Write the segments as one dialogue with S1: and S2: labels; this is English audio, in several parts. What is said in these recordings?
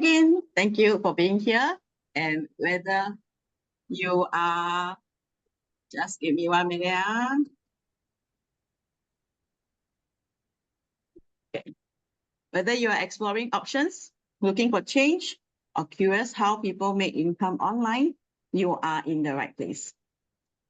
S1: again. Thank you for being here. And whether you are, just give me 1 minute. Okay. Whether you are exploring options, looking for change, or curious how people make income online, you are in the right place.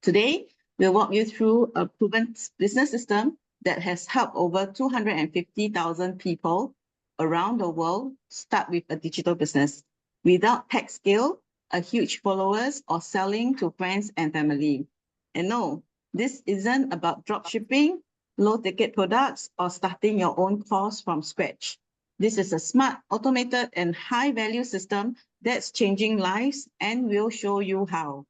S1: Today, we'll walk you through a proven business system that has helped over 250,000 people around the world start with a digital business without tech skill, a huge followers, or selling to friends and family. And no, this isn't about drop shipping, low-ticket products, or starting your own course from scratch. This is a smart, automated, and high-value system that's changing lives, and we'll show you how.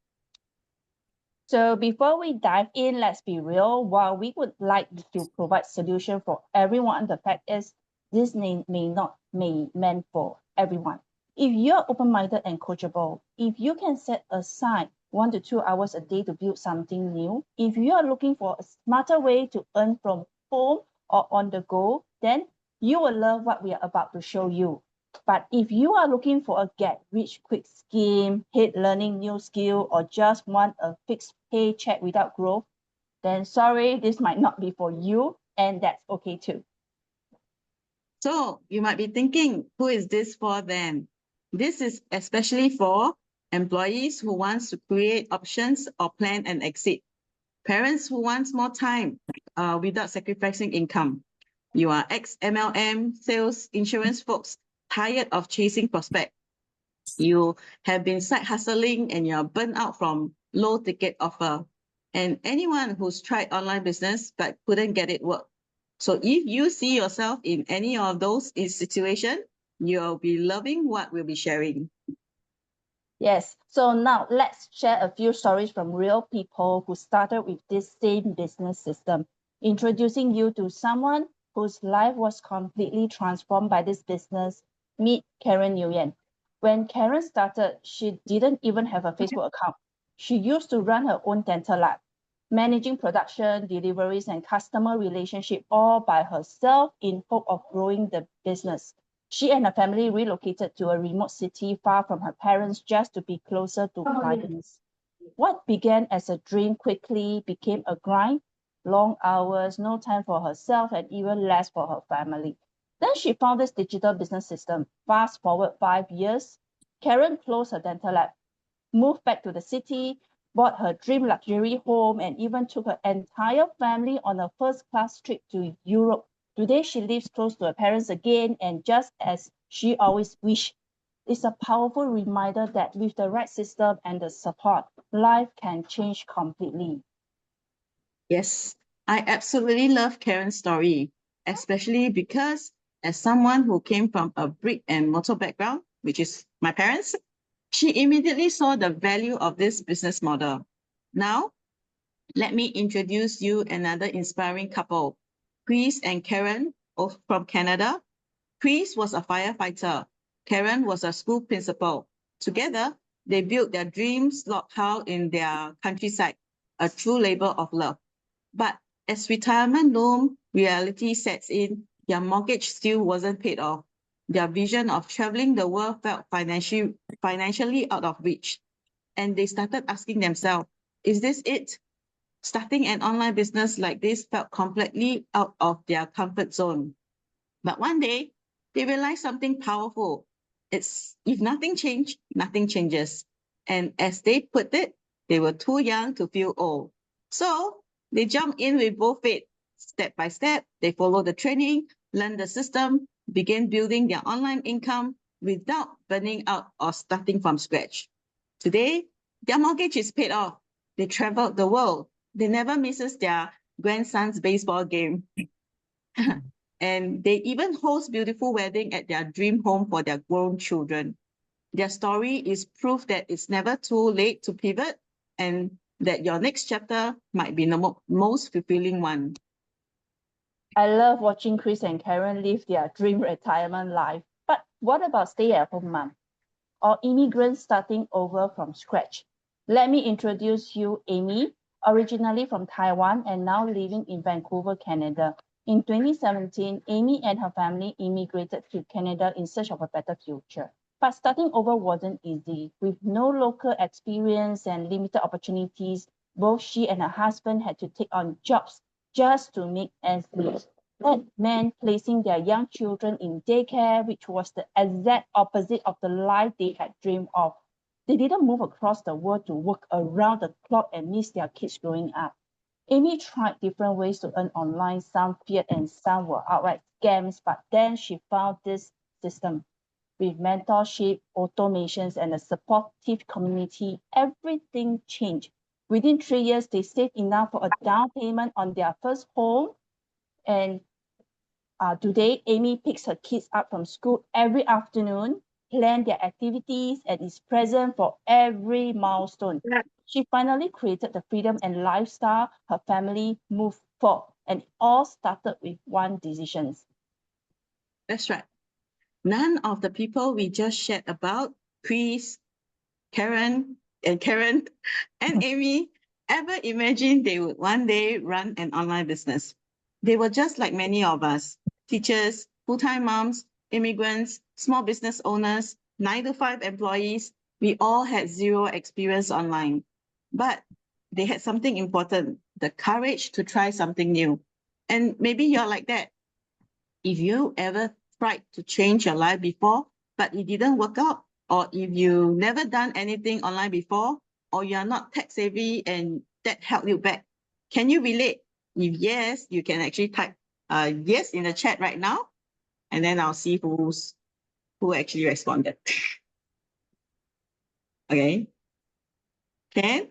S2: So before we dive in, let's be real. While we would like to provide solution for everyone, the fact is this may not be meant for everyone. If you're open-minded and coachable, if you can set aside 1 to 2 hours a day to build something new, if you are looking for a smarter way to earn from home or on the go, then you will love what we are about to show you. But if you are looking for a get-rich-quick scheme, hate learning new skill, or just want a fixed paycheck without growth, then sorry, this might not be for you, and that's okay too.
S1: So you might be thinking, who is this for then? This is especially for employees who want to create options or plan an exit, parents who want more time without sacrificing income. You are ex-MLM, sales, insurance folks, tired of chasing prospects. You have been side hustling and you're burnt out from low ticket offer. And anyone who's tried online business but couldn't get it work. So if you see yourself in any of those situations, you'll be loving what we'll be sharing.
S2: Yes, so now let's share a few stories from real people who started with this same business system, introducing you to someone whose life was completely transformed by this business. Meet Karen Nguyen. When Karen started, she didn't even have a Facebook account. She used to run her own dental lab, managing production, deliveries, and customer relationship all by herself in hope of growing the business. She and her family relocated to a remote city far from her parents just to be closer to clients. What began as a dream quickly became a grind, long hours, no time for herself, and even less for her family. Then she found this digital business system. Fast forward 5 years, Karen closed her dental lab, moved back to the city, bought her dream luxury home, and even took her entire family on a first-class trip to Europe. Today, she lives close to her parents again, and just as she always wished, it's a powerful reminder that with the right system and the support, life can change completely.
S1: Yes, I absolutely love Karen's story, especially because as someone who came from a brick and mortar background, which is my parents, she immediately saw the value of this business model. Now, let me introduce you another inspiring couple, Chris and Karen, both from Canada. Chris was a firefighter. Karen was a school principal. Together, they built their dreams log house in their countryside, a true labor of love. But as retirement loomed, reality sets in, their mortgage still wasn't paid off. Their vision of traveling the world felt financially out of reach. And they started asking themselves, is this it? Starting an online business like this felt completely out of their comfort zone. But one day, they realized something powerful. It's if nothing changed, nothing changes. And as they put it, they were too young to feel old. So they jumped in with both feet. Step by step, they followed the training, learned the system, began building their online income without burning out or starting from scratch. Today, their mortgage is paid off. They traveled the world. They never misses their grandson's baseball game. And they even host beautiful wedding at their dream home for their grown children. Their story is proof that it's never too late to pivot and that your next chapter might be the most fulfilling one.
S2: I love watching Chris and Karen live their dream retirement life. But what about stay-at-home mom or immigrants starting over from scratch? Let me introduce you Amy, originally from Taiwan and now living in Vancouver, Canada. In 2017, Amy and her family immigrated to Canada in search of a better future. But starting over wasn't easy. With no local experience and limited opportunities, both she and her husband had to take on jobs just to make ends meet. That meant placing their young children in daycare, which was the exact opposite of the life they had dreamed of. They didn't move across the world to work around the clock and miss their kids growing up. Amy tried different ways to earn online. Some feared and some were outright scams, but then she found this system. With mentorship, automations, and a supportive community, everything changed. Within 3 years, they saved enough for a down payment on their first home. And today, Amy picks her kids up from school every afternoon, plans their activities, and is present for every milestone. She finally created the freedom and lifestyle her family moved for, and it all started with one decision.
S1: That's right. None of the people we just shared about, Chris, Karen, and Amy, ever imagined they would one day run an online business. They were just like many of us, teachers, full-time moms, immigrants, small business owners, 9-to-5 employees. We all had zero experience online. But they had something important, the courage to try something new. And maybe you're like that. If you ever tried to change your life before, but it didn't work out, or if you never done anything online before, or you are not tech savvy and that held you back, can you relate? If yes, you can actually type yes in the chat right now, and then I'll see who actually responded. Okay. Okay.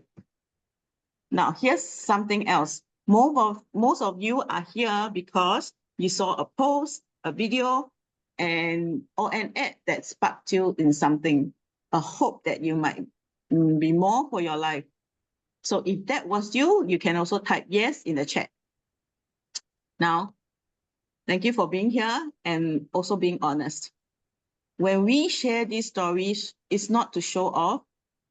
S1: Now here's something else. Most of you are here because you saw a post, a video, or an ad that sparked you in something, a hope that you might be more for your life. So if that was you, you can also type yes in the chat. Now, thank you for being here and also being honest. When we share these stories, it's not to show off,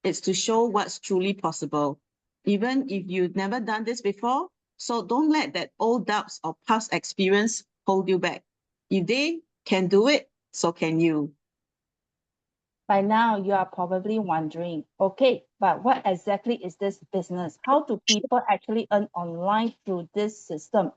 S1: it's to show what's truly possible. Even if you've never done this before, so don't let that old doubts or past experience hold you back. If they can do it, so can you.
S2: By now, you are probably wondering, okay, but what exactly is this business? How do people actually earn online through this system?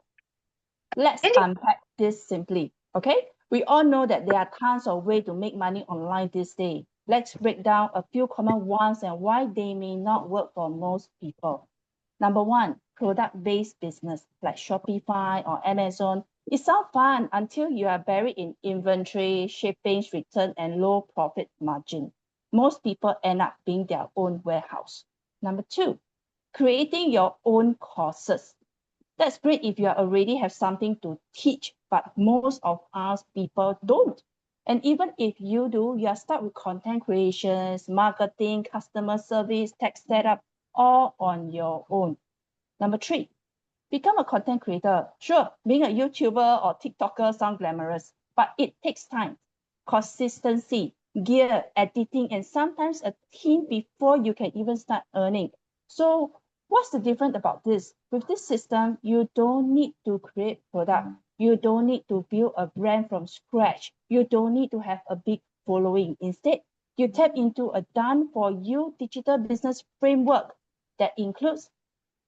S2: Let's unpack this simply, okay? We all know that there are tons of ways to make money online this day. Let's break down a few common ones and why they may not work for most people. Number one, product-based business like Shopify or Amazon. It sounds fun until you are buried in inventory, shipping, return, and low profit margin. Most people end up being their own warehouse. Number two, creating your own courses. That's great if you already have something to teach, but most of us people don't. And even if you do, you are stuck with content creations, marketing, customer service, tech setup, all on your own. Number three, become a content creator. Sure, being a YouTuber or TikToker sounds glamorous, but it takes time, consistency, gear, editing, and sometimes a team before you can even start earning. So what's the difference about this? With this system, you don't need to create product. You don't need to build a brand from scratch. You don't need to have a big following. Instead, you tap into a done-for-you digital business framework that includes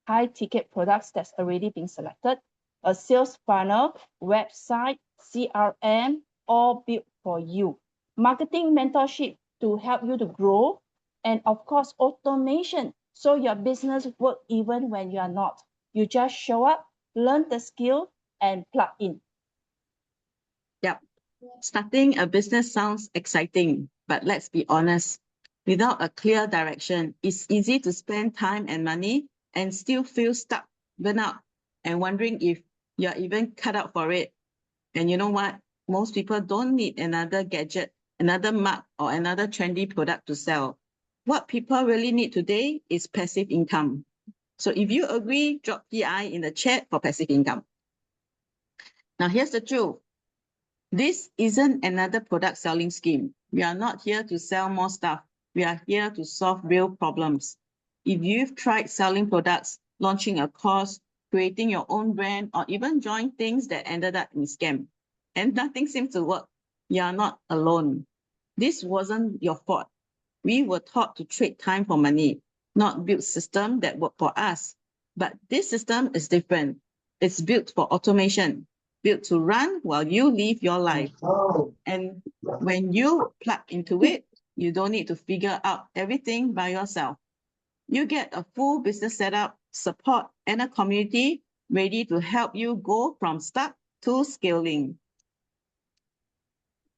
S2: high-ticket products that's already been selected, a sales funnel, website, CRM, all built for you. Marketing mentorship to help you to grow, and of course, automation, so your business works even when you are not. You just show up, learn the skill, and plug in.
S1: Yep. Starting a business sounds exciting, but let's be honest. Without a clear direction, it's easy to spend time and money and still feel stuck, burn out, and wondering if you're even cut out for it. And you know what? Most people don't need another gadget, another mug, or another trendy product to sell. What people really need today is passive income. So if you agree, drop PI in the chat for passive income. Now here's the truth. This isn't another product selling scheme. We are not here to sell more stuff. We are here to solve real problems. If you've tried selling products, launching a course, creating your own brand, or even joined things that ended up in scam, and nothing seems to work, you are not alone. This wasn't your fault. We were taught to trade time for money, not build systems that work for us. But this system is different. It's built for automation, built to run while you live your life. And when you plug into it, you don't need to figure out everything by yourself. You get a full business setup, support, and a community ready to help you go from start to scaling.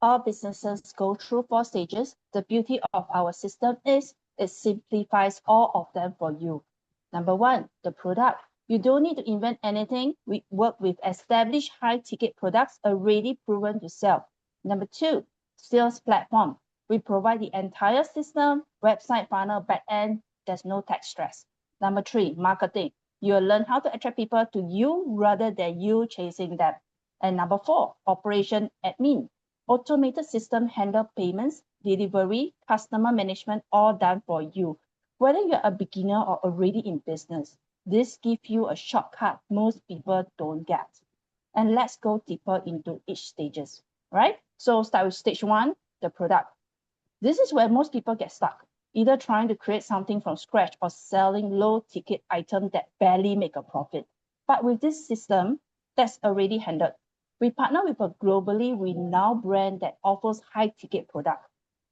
S2: All businesses go through 4 stages. The beauty of our system is it simplifies all of them for you. Number 1, the product. You don't need to invent anything. We work with established high-ticket products already proven to sell. Number 2, sales platform. We provide the entire system, website, funnel, back-end. There's no tech stress. Number 3, marketing. You'll learn how to attract people to you rather than you chasing them. And number 4, operation admin. Automated system handle payments, delivery, customer management, all done for you. Whether you're a beginner or already in business, this gives you a shortcut most people don't get. And let's go deeper into each stages, right? So start with stage 1, the product. This is where most people get stuck, either trying to create something from scratch or selling low ticket items that barely make a profit. But with this system, that's already handled. We partner with a globally renowned brand that offers high-ticket products.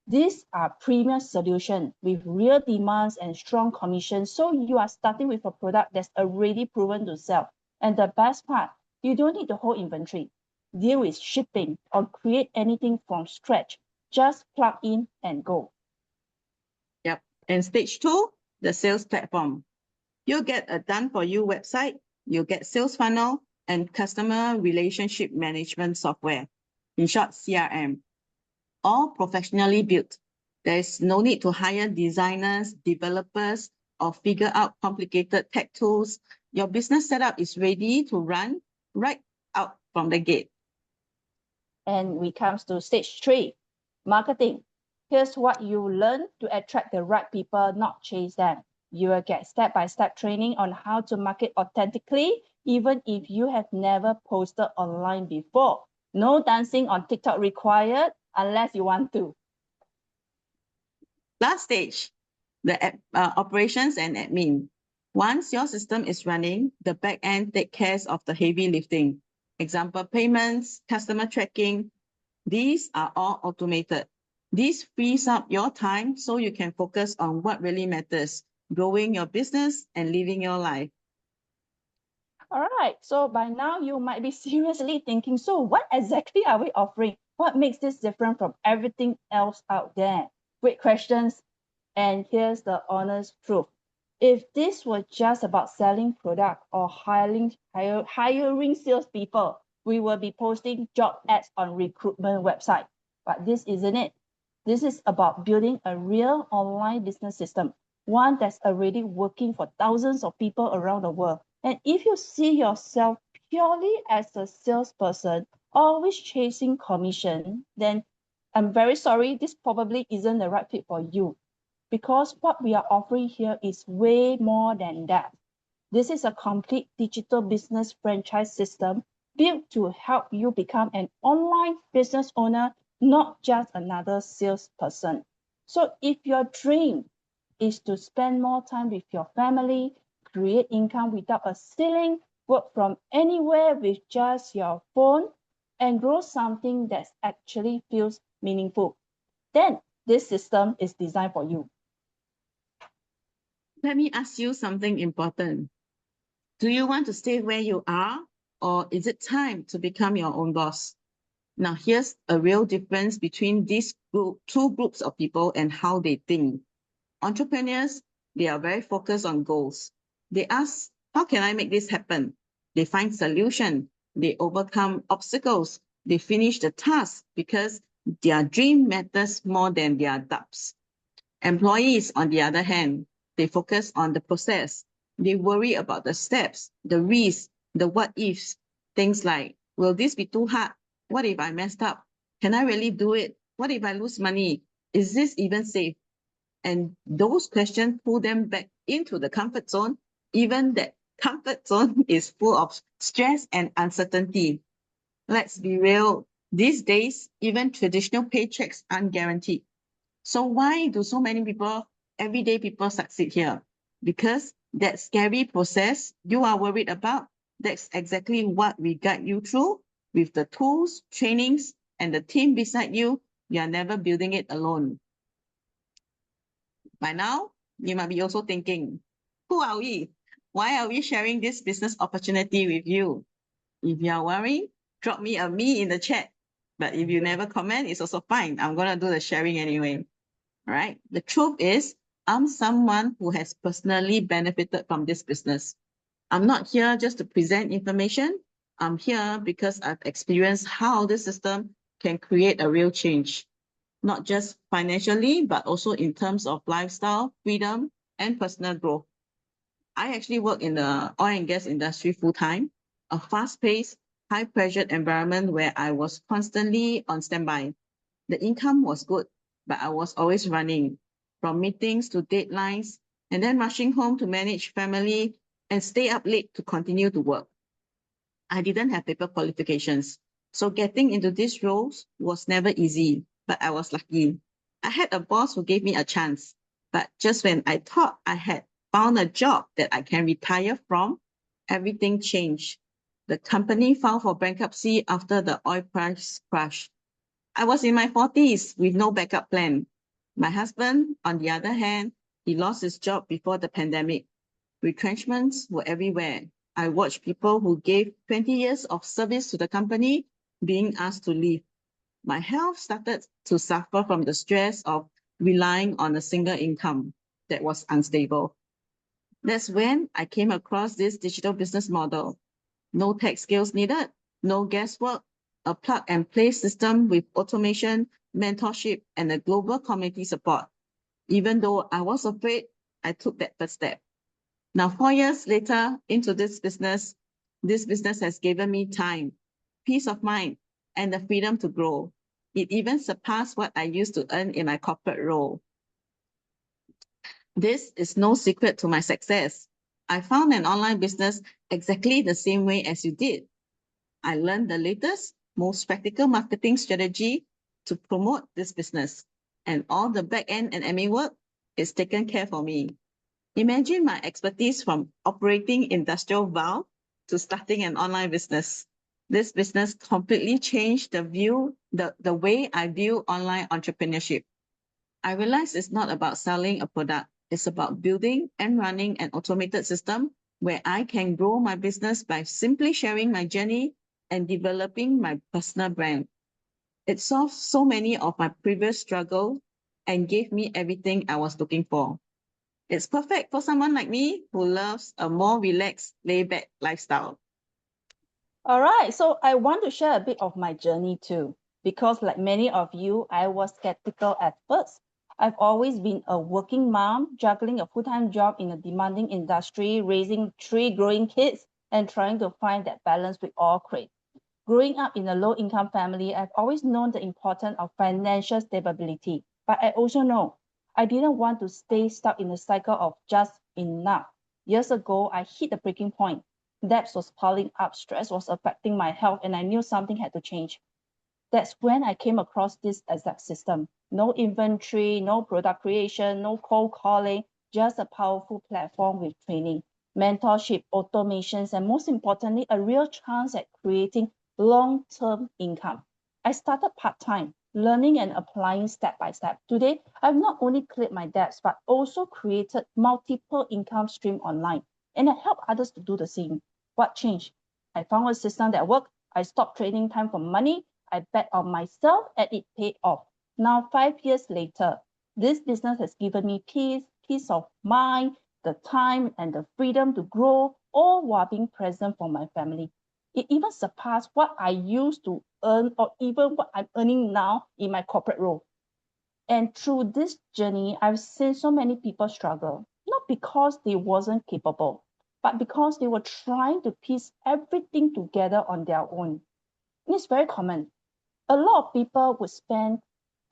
S2: These are premium solutions with real demands and strong commissions, so you are starting with a product that's already proven to sell. And the best part, you don't need to hold inventory, deal with shipping, or create anything from scratch. Just plug in and go.
S1: Yep. And stage 2, the sales platform. You'll get a done-for-you website, you'll get sales funnel, and customer relationship management software, in short, CRM, all professionally built. There's no need to hire designers, developers, or figure out complicated tech tools. Your business setup is ready to run right out from the gate.
S2: And we comes to stage 3, marketing. Here's what you learn to attract the right people, not chase them. You will get step-by-step training on how to market authentically, even if you have never posted online before. No dancing on TikTok required unless you want to.
S1: Last stage, the operations and admin. Once your system is running, the back end takes care of the heavy lifting. Example, payments, customer tracking. These are all automated. This frees up your time so you can focus on what really matters, growing your business and living your life.
S2: All right, so by now you might be seriously thinking, so what exactly are we offering? What makes this different from everything else out there? Great questions. And here's the honest truth. If this were just about selling product or hiring salespeople, we will be posting job ads on recruitment website. But this isn't it. This is about building a real online business system, one that's already working for thousands of people around the world. And if you see yourself purely as a salesperson, always chasing commission, then I'm very sorry, this probably isn't the right fit for you. Because what we are offering here is way more than that. This is a complete digital business franchise system built to help you become an online business owner, not just another salesperson. So if your dream is to spend more time with your family, create income without a ceiling, work from anywhere with just your phone, and grow something that actually feels meaningful, then this system is designed for you.
S1: Let me ask you something important. Do you want to stay where you are, or is it time to become your own boss? Now, here's a real difference between these two groups of people and how they think. Entrepreneurs, they are very focused on goals. They ask, how can I make this happen? They find solution. They overcome obstacles. They finish the task because their dream matters more than their doubts. Employees, on the other hand, they focus on the process. They worry about the steps, the risks, the what ifs, things like, will this be too hard? What if I messed up? Can I really do it? What if I lose money? Is this even safe? And those questions pull them back into the comfort zone, even that comfort zone is full of stress and uncertainty. Let's be real, these days, even traditional paychecks aren't guaranteed. So why do so many people, everyday people succeed here? Because that scary process you are worried about, that's exactly what we guide you through with the tools, trainings, and the team beside you. You are never building it alone. By now, you might be also thinking, who are we? Why are we sharing this business opportunity with you? If you are worried, drop me a me in the chat. But if you never comment, it's also fine. I'm going to do the sharing anyway. All right. The truth is, I'm someone who has personally benefited from this business. I'm not here just to present information. I'm here because I've experienced how the system can create a real change, not just financially, but also in terms of lifestyle, freedom, and personal growth. I actually work in the oil and gas industry full time, a fast-paced, high-pressured environment where I was constantly on standby. The income was good, but I was always running from meetings to deadlines and then rushing home to manage family and stay up late to continue to work. I didn't have paper qualifications, so getting into these roles was never easy, but I was lucky. I had a boss who gave me a chance, but just when I thought I had found a job that I can retire from, everything changed. The company filed for bankruptcy after the oil price crash. I was in my 40s with no backup plan. My husband, on the other hand, he lost his job before the pandemic. Retrenchments were everywhere. I watched people who gave 20 years of service to the company being asked to leave. My health started to suffer from the stress of relying on a single income that was unstable. That's when I came across this digital business model. No tech skills needed, no guesswork, a plug and play system with automation, mentorship, and a global community support. Even though I was afraid, I took that first step. Now, 4 years later into this business has given me time, peace of mind, and the freedom to grow. It even surpassed what I used to earn in my corporate role. This is no secret to my success. I found an online business exactly the same way as you did. I learned the latest, most practical marketing strategy to promote this business. And all the back end and admin work is taken care for me. Imagine my expertise from operating industrial valve to starting an online business. This business completely changed the way I view online entrepreneurship. I realized it's not about selling a product. It's about building and running an automated system where I can grow my business by simply sharing my journey and developing my personal brand. It solved so many of my previous struggles and gave me everything I was looking for. It's perfect for someone like me who loves a more relaxed, laid-back lifestyle.
S2: All right, so I want to share a bit of my journey too, because like many of you, I was skeptical at first. I've always been a working mom, juggling a full-time job in a demanding industry, raising 3 growing kids, and trying to find that balance we all crave. Growing up in a low-income family, I've always known the importance of financial stability, but I also know I didn't want to stay stuck in a cycle of just enough. Years ago, I hit the breaking point. Debts was piling up, stress was affecting my health, and I knew something had to change. That's when I came across this exact system. No inventory, no product creation, no cold calling, just a powerful platform with training, mentorship, automations, and most importantly, a real chance at creating long-term income. I started part-time, learning and applying step by step. Today, I've not only cleared my debts, but also created multiple income streams online, and I help others to do the same. What changed? I found a system that worked. I stopped trading time for money. I bet on myself and it paid off. Now, 5 years later, this business has given me peace of mind, the time and the freedom to grow, all while being present for my family. It even surpassed what I used to earn or even what I'm earning now in my corporate role. And through this journey, I've seen so many people struggle, not because they wasn't capable, but because they were trying to piece everything together on their own. And it's very common. A lot of people would spend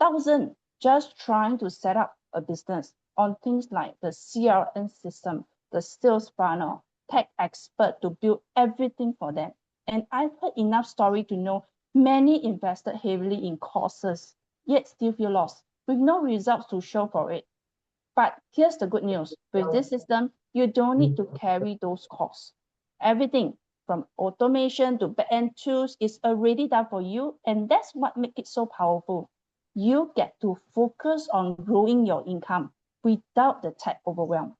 S2: thousands just trying to set up a business on things like the CRM system, the sales funnel, tech expert to build everything for them. And I've heard enough story to know many invested heavily in courses, yet still feel lost. with no results to show for it. But here's the good news. With this system, you don't need to carry those costs. Everything from automation to back-end tools is already done for you, and that's what makes it so powerful. You get to focus on growing your income without the tech overwhelm.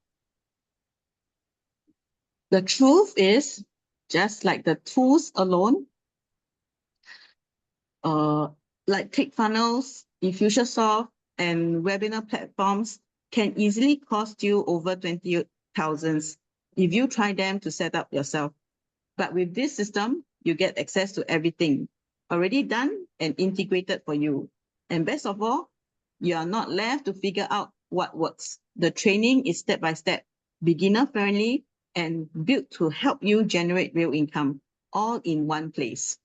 S1: The truth is, just like the tools alone, like ClickFunnels, Infusionsoft, and webinar platforms can easily cost you over 20,000 if you try them to set up yourself. But with this system, you get access to everything already done and integrated for you. And best of all, you are not left to figure out what works. The training is step-by-step, beginner-friendly, and built to help you generate real income, all in one place.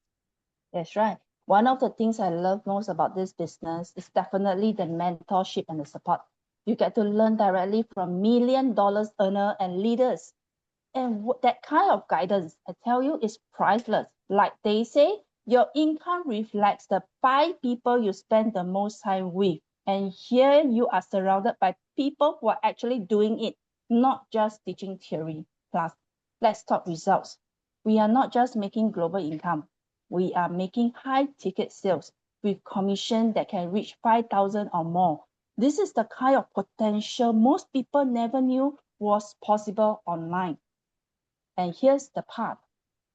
S2: That's right. One of the things I love most about this business is definitely the mentorship and the support. You get to learn directly from million-dollar earner and leaders. And that kind of guidance, I tell you, is priceless. Like they say, your income reflects the 5 people you spend the most time with. And here you are surrounded by people who are actually doing it, not just teaching theory. Plus, let's talk results. We are not just making global income. We are making high ticket sales with commission that can reach 5,000 or more. This is the kind of potential most people never knew was possible online. And here's the part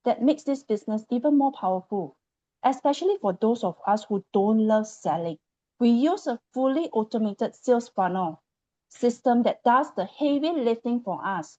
S2: that makes this business even more powerful, especially for those of us who don't love selling. We use a fully automated sales funnel system that does the heavy lifting for us.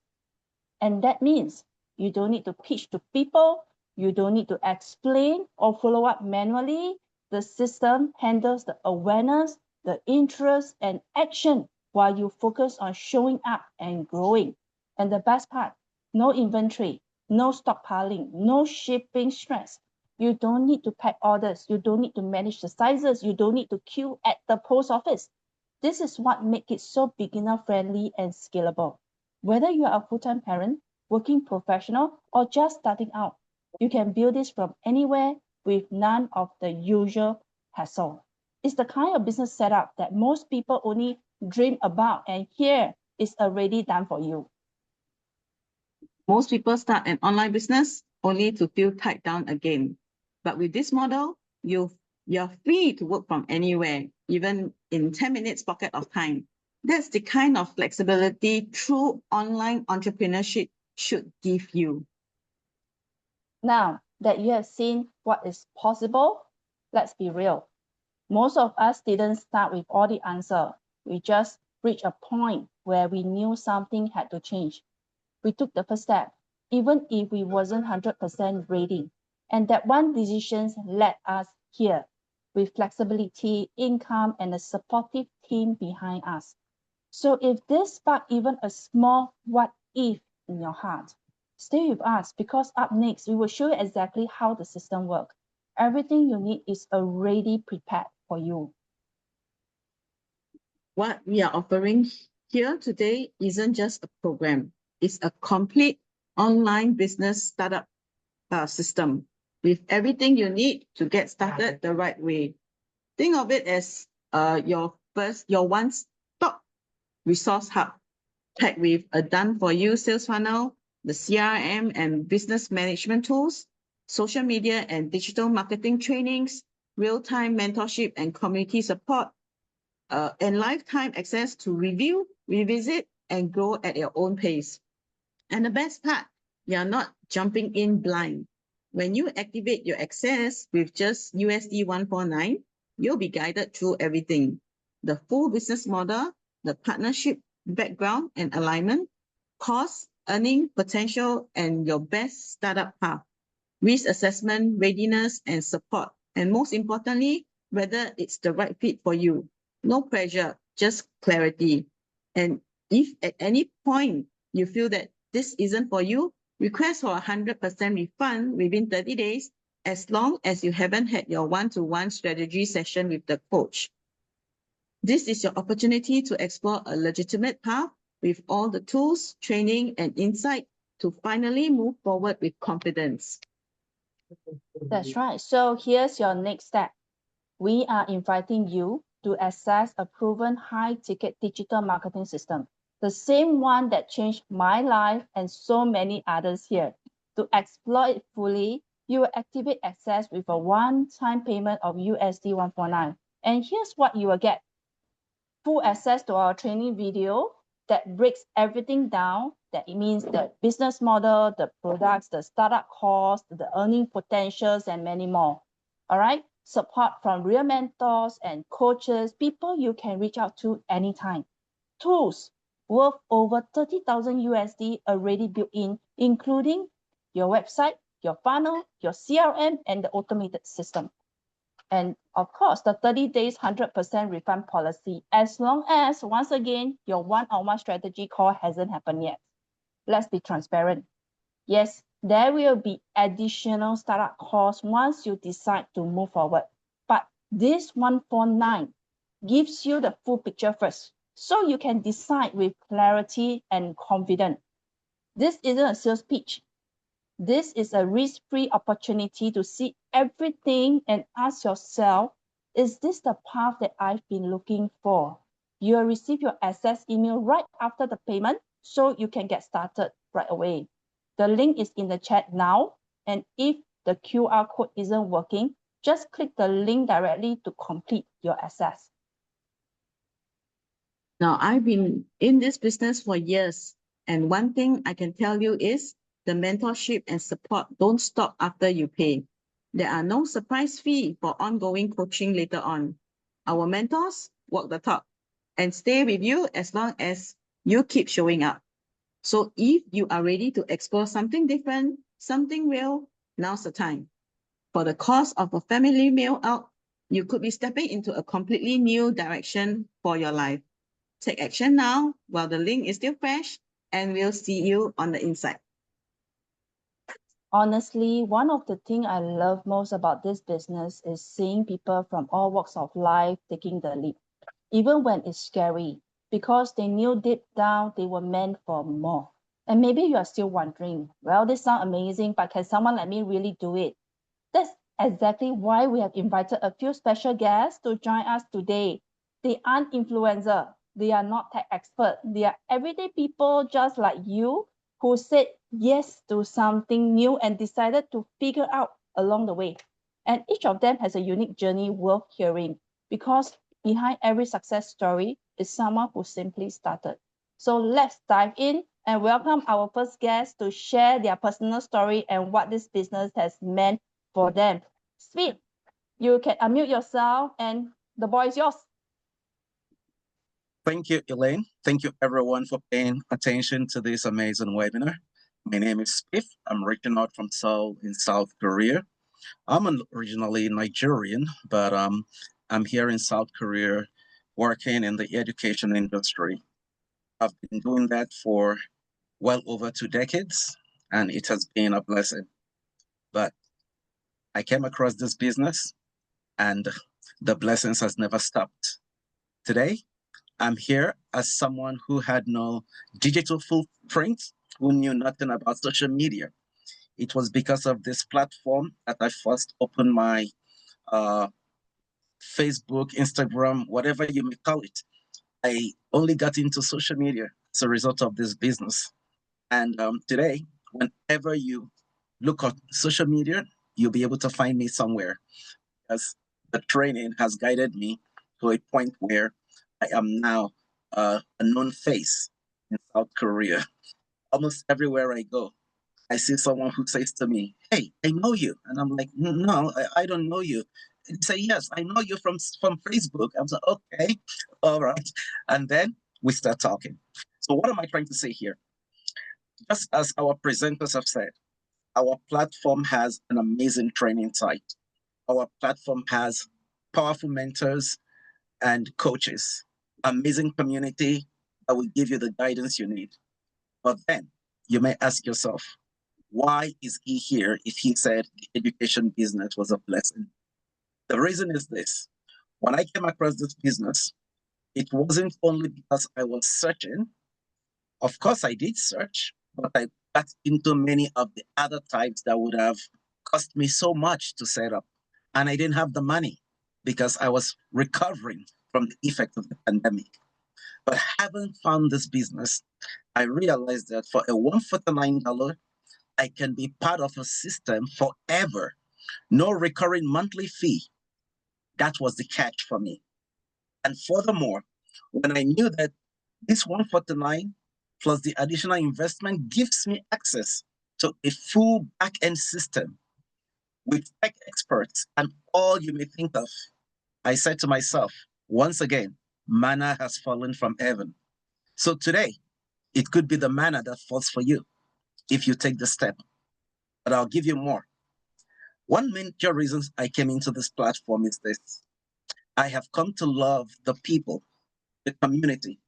S2: And that means you don't need to pitch to people, you don't need to explain or follow up manually. The system handles the awareness, the interest, and action while you focus on showing up and growing. And the best part, no inventory, no stockpiling, no shipping stress. You don't need to pack orders. You don't need to manage the sizes. You don't need to queue at the post office. This is what makes it so beginner friendly and scalable. Whether you are a full-time parent, working professional, or just starting out, you can build this from anywhere with none of the usual hassle. It's the kind of business setup that most people only dream about, and here is already done for you.
S1: Most people start an online business only to feel tied down again. But with this model, you're free to work from anywhere, even in 10 minutes pocket of time. That's the kind of flexibility true online entrepreneurship should give you.
S2: Now that you have seen what is possible, let's be real. Most of us didn't start with all the answer. We just reached a point where we knew something had to change. We took the first step, even if we wasn't 100% ready. And that one decision led us here with flexibility, income, and a supportive team behind us. So if this sparked even a small what if in your heart, stay with us, because up next, we will show you exactly how the system works. Everything you need is already prepared for you.
S1: What we are offering here today isn't just a program. It's a complete online business startup system with everything you need to get started the right way. Think of it as your one-stop resource hub, packed with a done-for-you sales funnel, the CRM and business management tools, social media and digital marketing trainings, real-time mentorship and community support, and lifetime access to review, revisit, and grow at your own pace. And the best part, you're not jumping in blind. When you activate your access with just USD 149, you'll be guided through everything. The full business model, the partnership background and alignment, cost, earning potential, and your best startup path, risk assessment, readiness, and support. And most importantly, whether it's the right fit for you. No pressure, just clarity. And if at any point you feel that this isn't for you, request for a 100% refund within 30 days, as long as you haven't had your one-to-one strategy session with the coach. This is your opportunity to explore a legitimate path with all the tools, training, and insight to finally move forward with confidence.
S2: That's right. So here's your next step. We are inviting you to access a proven high-ticket digital marketing system, the same one that changed my life and so many others here. To exploit it fully, you will activate access with a one-time payment of USD 149. And here's what you will get. Full access to our training video that breaks everything down. That it means the business model, the products, the startup costs, the earning potentials, and many more. All right. Support from real mentors and coaches, people you can reach out to anytime. Tools worth over 30,000 USD already built in, including your website, your funnel, your CRM, and the automated system. And of course, the 30 days, 100% refund policy, as long as, once again, your one-on-one strategy call hasn't happened yet. Let's be transparent. Yes, there will be additional startup costs once you decide to move forward. But this 149 gives you the full picture first, so you can decide with clarity and confidence. This isn't a sales pitch. This is a risk-free opportunity to see everything and ask yourself, is this the path that I've been looking for? You'll receive your access email right after the payment, so you can get started right away. The link is in the chat now, and if the QR code isn't working, just click the link directly to complete your access.
S1: Now, I've been in this business for years, and one thing I can tell you is the mentorship and support don't stop after you pay. There are no surprise fee for ongoing coaching later on. Our mentors walk the talk and stay with you as long as you keep showing up. So if you are ready to explore something different, something real, now's the time. For the cost of a family meal out, you could be stepping into a completely new direction for your life. Take action now while the link is still fresh, and we'll see you on the inside.
S2: Honestly, one of the things I love most about this business is seeing people from all walks of life taking the leap, even when it's scary, because they knew deep down they were meant for more. And maybe you are still wondering, well, this sounds amazing, but can someone like me really do it? That's exactly why we have invited a few special guests to join us today. They aren't influencers. They are not tech experts. They are everyday people just like you who said yes to something new and decided to figure out along the way. And each of them has a unique journey worth hearing, because behind every success story is someone who simply started. So let's dive in and welcome our first guest to share their personal story and what this business has meant for them. Speed, you can unmute yourself and the ball is yours.
S3: Thank you, Elaine. Thank you, everyone, for paying attention to this amazing webinar. My name is Spiff. I'm reaching out from Seoul in South Korea. I'm originally Nigerian, but I'm here in South Korea working in the education industry. I've been doing that for well over 2 decades, and it has been a blessing. But I came across this business, and the blessings has never stopped. Today, I'm here as someone who had no digital footprint, who knew nothing about social media. It was because of this platform that I first opened my Facebook, Instagram, whatever you may call it. I only got into social media as a result of this business. And today, whenever you look at social media, you'll be able to find me somewhere, as the training has guided me to a point where I am now a known face in South Korea. Almost everywhere I go, I see someone who says to me, "Hey, I know you." And I'm like, "No, I don't know you." And say, "Yes, I know you from Facebook." I'm like, "Okay, all right." And then we start talking. So what am I trying to say here? Just as our presenters have said, our platform has an amazing training site. Our platform has powerful mentors and coaches, amazing community that will give you the guidance you need. But then you may ask yourself, why is he here if he said the education business was a blessing? The reason is this. When I came across this business, it wasn't only because I was searching. Of course, I did search, but I got into many of the other types that would have cost me so much to set up. And I didn't have the money because I was recovering from the effect of the pandemic. But having found this business, I realized that for a $149, I can be part of a system forever. No recurring monthly fee. That was the catch for me. And furthermore, when I knew that this 149 plus the additional investment gives me access to a full back-end system with tech experts and all you may think of, I said to myself, once again, manna has fallen from heaven. So today, it could be the manna that falls for you if you take the step. But I'll give you more. One major reason I came into this platform is this. I have come to love the people, the community.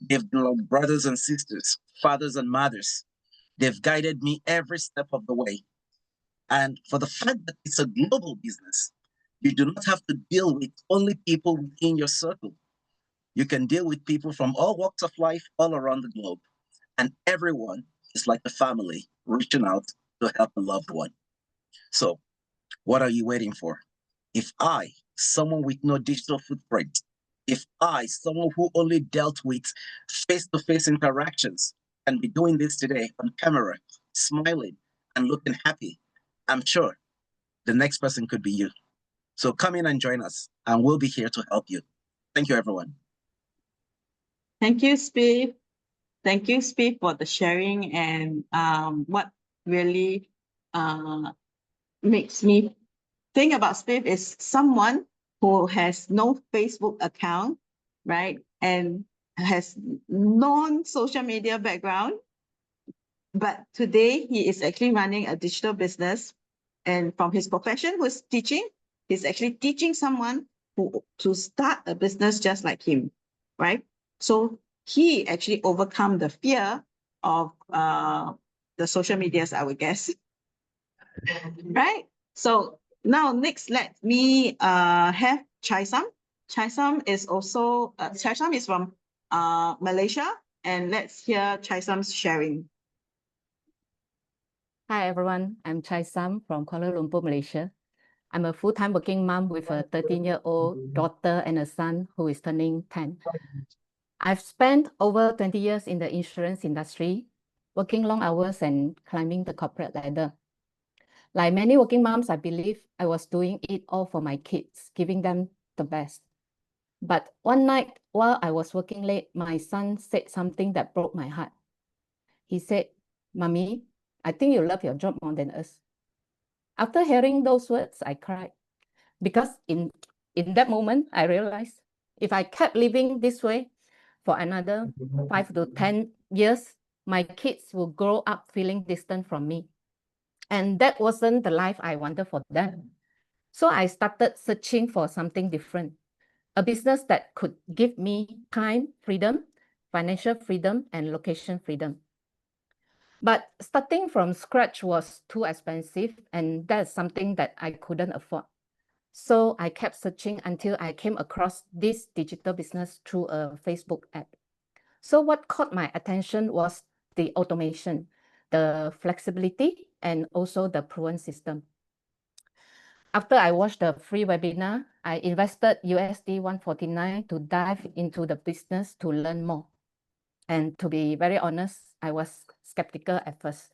S3: They've been like brothers and sisters, fathers and mothers. They've guided me every step of the way. And for the fact that it's a global business, you do not have to deal with only people within your circle. You can deal with people from all walks of life all around the globe. And everyone is like a family reaching out to help a loved one. So, what are you waiting for? If I, someone with no digital footprint, if I, someone who only dealt with face-to-face interactions, can be doing this today on camera, smiling and looking happy, I'm sure the next person could be you. So come in and join us, and we'll be here to help you. Thank you, everyone.
S1: Thank you, Spiv. Thank you, Spiv, for the sharing and what really makes me think about Spiv is someone who has no Facebook account, right? And has non-social media background. But today he is actually running a digital business. And from his profession, who's teaching, he's actually teaching someone to start a business just like him, right? So he actually overcome the fear of the social medias, I would guess. Right? So now next, let me have Chaisam. Chaisam is also, Chaisam is from Malaysia, and let's hear Chaisam's sharing.
S4: Hi everyone, I'm Chai Sam from Kuala Lumpur, Malaysia. I'm a full-time working mom with a 13-year-old daughter and a son who is turning 10. I've spent over 20 years in the insurance industry, working long hours and climbing the corporate ladder. Like many working moms, I believe I was doing it all for my kids, giving them the best. But one night while I was working late, my son said something that broke my heart. He said, "Mommy, I think you love your job more than us." After hearing those words, I cried because in that moment, I realized if I kept living this way for another 5 to 10 years, my kids will grow up feeling distant from me. And that wasn't the life I wanted for them. So I started searching for something different, a business that could give me time freedom, financial freedom, and location freedom. But starting from scratch was too expensive, and that's something that I couldn't afford. So I kept searching until I came across this digital business through a Facebook app. So what caught my attention was the automation, the flexibility, and also the proven system. After I watched the free webinar, I invested USD 149 to dive into the business to learn more. And to be very honest, I was skeptical at first.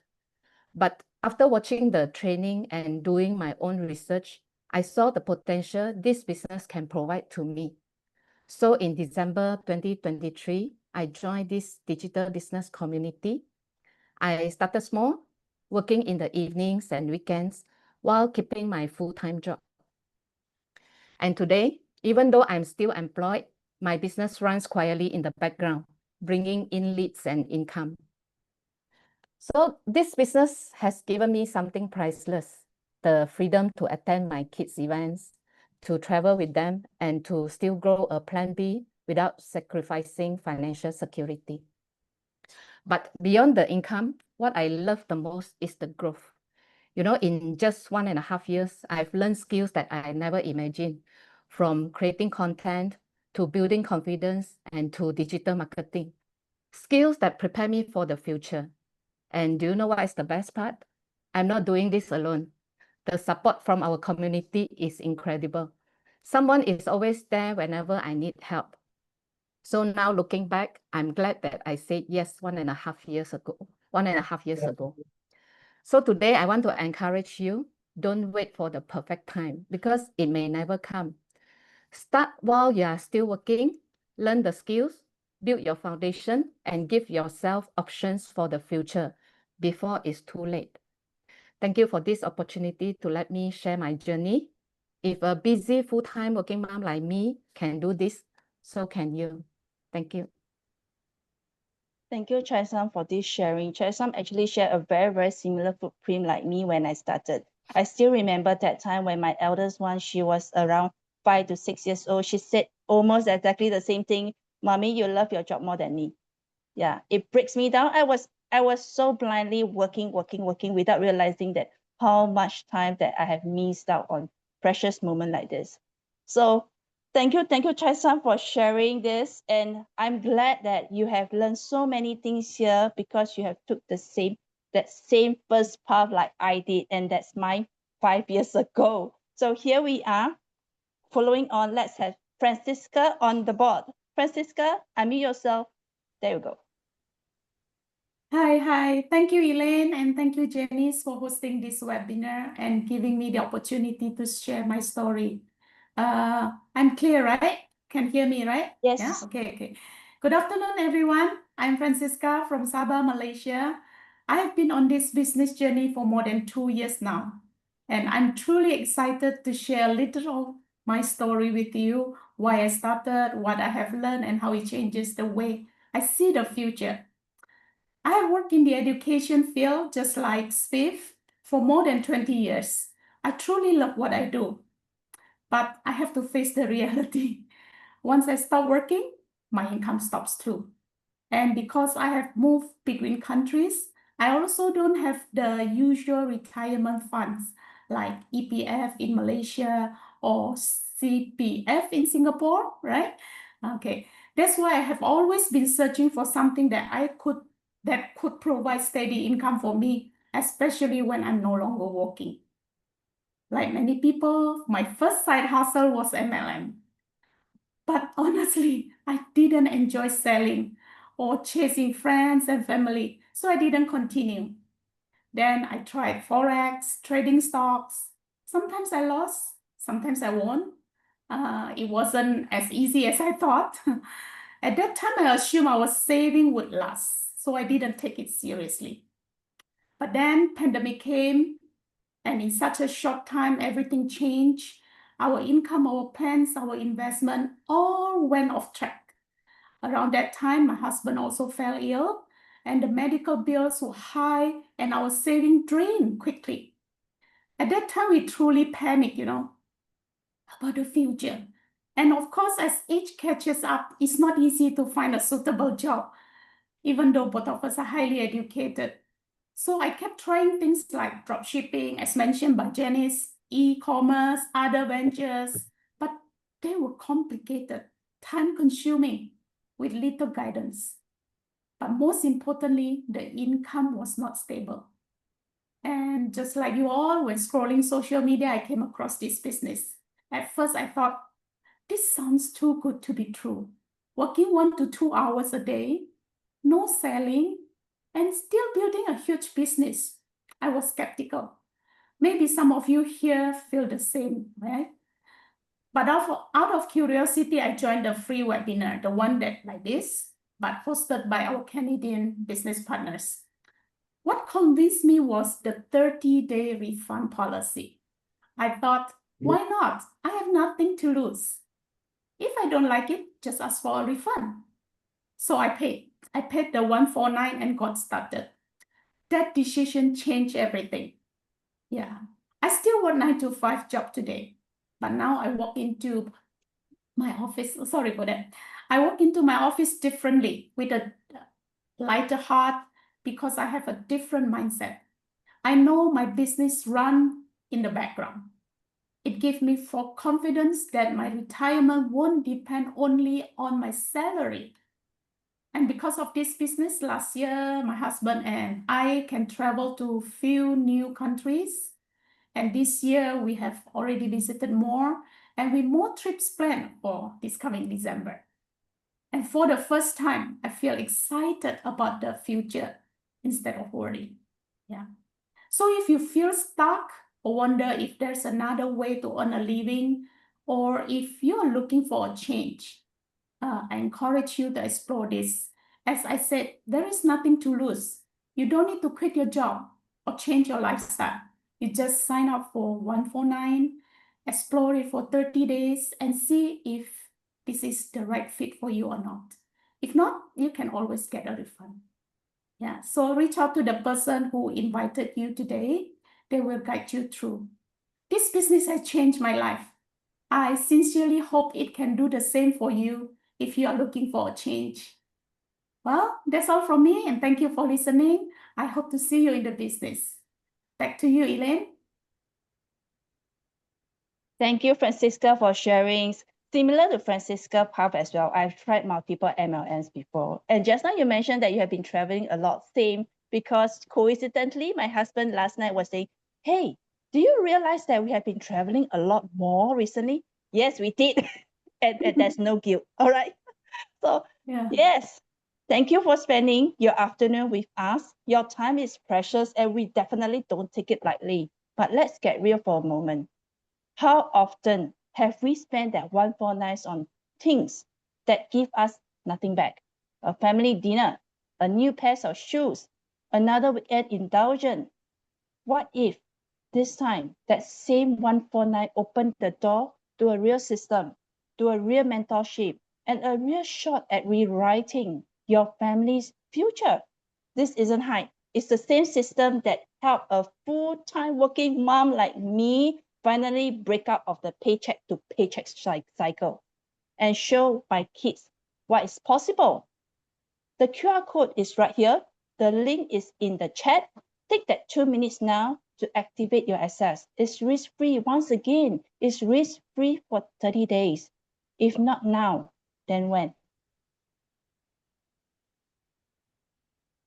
S4: But after watching the training and doing my own research, I saw the potential this business can provide to me. So in December 2023, I joined this digital business community. I started small, working in the evenings and weekends while keeping my full-time job. And today, even though I'm still employed, my business runs quietly in the background, bringing in leads and income. So this business has given me something priceless, the freedom to attend my kids' events, to travel with them, and to still grow a plan B without sacrificing financial security. But beyond the income, what I love the most is the growth. You know, in just 1.5 years, I've learned skills that I never imagined, from creating content to building confidence and to digital marketing. Skills that prepare me for the future. And do you know what is the best part? I'm not doing this alone. The support from our community is incredible. Someone is always there whenever I need help. So now looking back, I'm glad that I said yes 1.5 years ago. 1.5 years ago. So today I want to encourage you, don't wait for the perfect time because it may never come. Start while you are still working, learn the skills, build your foundation, and give yourself options for the future before it's too late. Thank you for this opportunity to let me share my journey. If a busy full-time working mom like me can do this, so can you. Thank you.
S2: Thank you, Chai Sam, for this sharing. Chai Sam actually shared a very, very similar footprint like me when I started. I still remember that time when my eldest one, she was around 5 to 6 years old. She said almost exactly the same thing. Mommy, you love your job more than me. Yeah, it breaks me down. I was so blindly working without realizing that how much time that I have missed out on precious moment like this. So thank you, Chai Sam, for sharing this. And I'm glad that you have learned so many things here because you have took that same first path like I did, and that's mine 5 years ago. So here we are. Following on, let's have Francisca on the board. Francisca, unmute yourself. There you go.
S5: Hi. Thank you, Elaine, and thank you, Janice, for hosting this webinar and giving me the opportunity to share my story. I'm clear, right? Can hear me, right?
S2: Yes.
S5: Yeah, okay. Good afternoon, everyone. I'm Francisca from Sabah, Malaysia. I have been on this business journey for more than 2 years now, and I'm truly excited to share a little of my story with you, why I started, what I have learned, and how it changes the way I see the future. I have worked in the education field, just like Steve, for more than 20 years. I truly love what I do, but I have to face the reality. Once I stop working, my income stops too. And because I have moved between countries, I also don't have the usual retirement funds like EPF in Malaysia or CPF in Singapore, right? Okay, that's why I have always been searching for something that could provide steady income for me, especially when I'm no longer working. Like many people, my first side hustle was MLM. But honestly, I didn't enjoy selling or chasing friends and family, so I didn't continue. Then I tried Forex, trading stocks. Sometimes I lost, sometimes I won. It wasn't as easy as I thought. At that time, I assumed our saving would last, so I didn't take it seriously. But then pandemic came, and in such a short time, everything changed. Our income, our plans, our investment all went off track. Around that time, my husband also fell ill, and the medical bills were high, and our saving drained quickly. At that time, we truly panicked, about the future. And of course, as age catches up, it's not easy to find a suitable job, even though both of us are highly educated. So I kept trying things like dropshipping, as mentioned by Janice, e-commerce, other ventures, but they were complicated, time-consuming, with little guidance. But most importantly, the income was not stable. And just like you all, when scrolling social media, I came across this business. At first, I thought, this sounds too good to be true. Working 1 to 2 hours a day, no selling, and still building a huge business. I was skeptical. Maybe some of you here feel the same, right? But out of curiosity, I joined a free webinar, the one that like this, but hosted by our Canadian business partners. What convinced me was the 30-day refund policy. I thought, why not? I have nothing to lose. If I don't like it, just ask for a refund. So I paid. I paid the $149 and got started. That decision changed everything. Yeah, I still work 9 to 5 job today, but now I walk into my office. Sorry for that. I walk into my office differently with a lighter heart because I have a different mindset. I know my business run in the background. It gives me full confidence that my retirement won't depend only on my salary. And because of this business, last year, my husband and I can travel to few new countries. And this year, we have already visited more. and with more trips planned for this coming December. And for the first time, I feel excited about the future instead of worrying. Yeah. So if you feel stuck or wonder if there's another way to earn a living, or if you're looking for a change, I encourage you to explore this. As I said, there is nothing to lose. You don't need to quit your job or change your lifestyle. You just sign up for 149, explore it for 30 days, and see if this is the right fit for you or not. If not, you can always get a refund. Yeah, so reach out to the person who invited you today. They will guide you through. This business has changed my life. I sincerely hope it can do the same for you if you are looking for a change. Well, that's all from me, and thank you for listening. I hope to see you in the business. Back to you, Elaine.
S2: Thank you, Francisca, for sharing. Similar to Francisca's path as well, I've tried multiple MLMs before. And just now you mentioned that you have been traveling a lot. Same, because coincidentally, my husband last night was saying, hey, do you realize that we have been traveling a lot more recently? Yes, we did. and there's no guilt. All right. So, yes, thank you for spending your afternoon with us. Your time is precious and we definitely don't take it lightly. But let's get real for a moment. How often have we spent that 149 on things that give us nothing back? A family dinner, a new pair of shoes, another weekend indulgence. What if this time that same 149 opened the door to a real system, to a real mentorship, and a real shot at rewriting your family's future? This isn't hype. It's the same system that helped a full-time working mom like me finally break out of the paycheck to paycheck cycle and show my kids what is possible. The QR code is right here. The link is in the chat. Take that 2 minutes now to activate your access. It's risk-free. Once again, it's risk-free for 30 days. If not now, then when?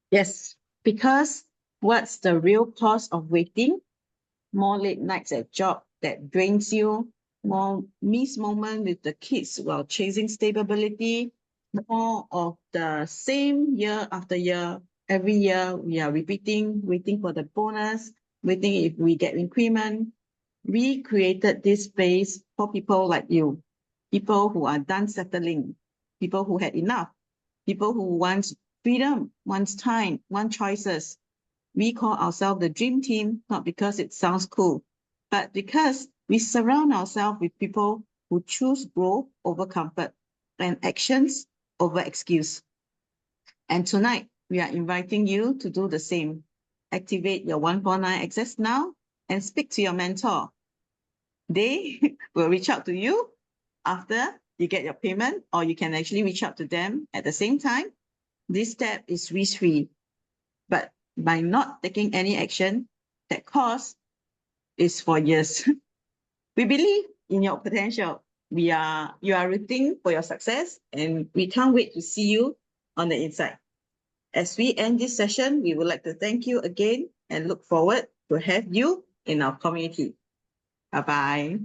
S1: Yes, because what's the real cost of waiting? More late nights at job that drains you, more missed moment with the kids while chasing stability, more of the same year after year. Every year we are repeating, waiting for the bonus, waiting if we get increment. We created this space for people like you, people who are done settling, people who had enough, people who want freedom, want time, want choices. We call ourselves the dream team, not because it sounds cool, but because we surround ourselves with people who choose growth over comfort and actions over excuse. And tonight, we are inviting you to do the same. Activate your 149 access now and speak to your mentor. They will reach out to you after you get your payment, or you can actually reach out to them at the same time. This step is risk-free, but by not taking any action, that cost is for years. We believe in your potential. You are rooting for your success, and we can't wait to see you on the inside. As we end this session, we would like to thank you again and look forward to have you in our community. Bye-bye.